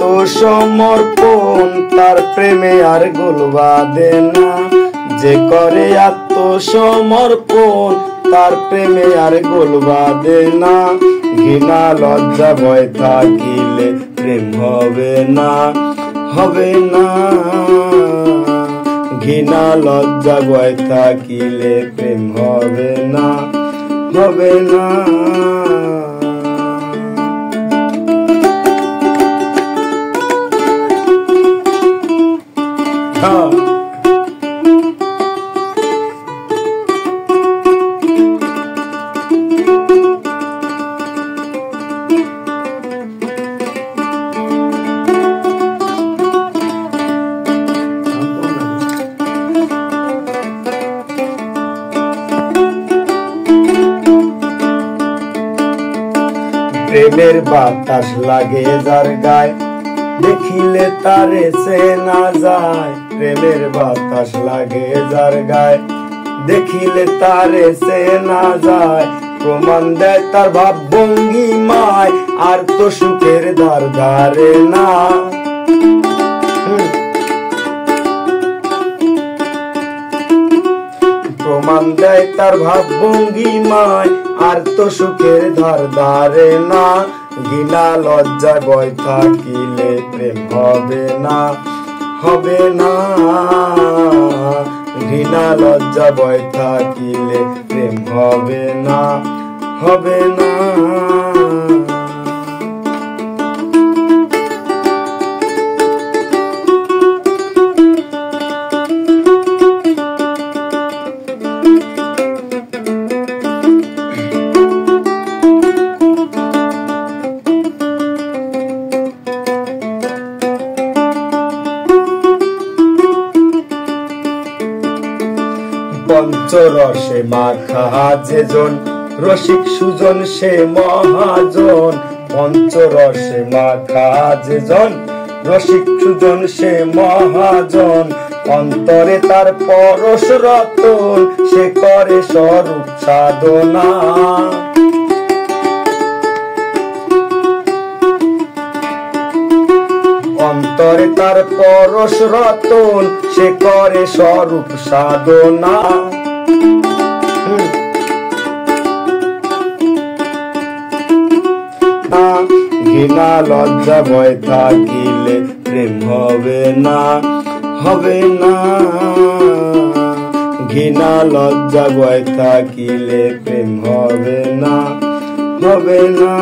আত্মসমর্পণ তার প্রেমে আর গোল বাঁধে না। যে করে আত্মসমর্পণ তার প্রেমে আর গোল বাঁধে না। ঘৃণা লজ্জা ভয় থাকিলে প্রেম হবে না, হবে না। ঘৃণা লজ্জা ভয় থাকিলে প্রেম হবে না, হবে না। প্রেমের বাতাস লাগে যার গায়, দেখিলে তারে চেনা যায়। প্রেমের বাতাস লাগে যার গায়, দেখিলে তারে চেনা যায়। প্রমাণ দেয় তার ভাব ভঙ্গিমায়, আর তো সুখের দ্বার ধারে না। প্রমাণ দেয় তার ভাব ভঙ্গিমায়, আর তো সুখের ধার ধারে না। ঘৃণা লজ্জা ভয় থাকিলে প্রেম হবে না, হবে না। ঘৃণা লজ্জা ভয় থাকিলে প্রেম হবে না, হবে না। পঞ্চরসে মাখা যেজন রসিক সুজন সে মহাজন। পঞ্চরসে মাখা যেজন রসিক সুজন সে মহাজন। অন্তরে তার পরশ রতন সে করে স্বরূপ সাধনা। অন্তরে তার পরশ রতন সে করে স্বরূপ সাধনা। ঘৃণা লজ্জা ভয় থাকিলে প্রেম হবে না, হবে না। ঘৃণা লজ্জা ভয় থাকিলে প্রেম হবে না, হবে না।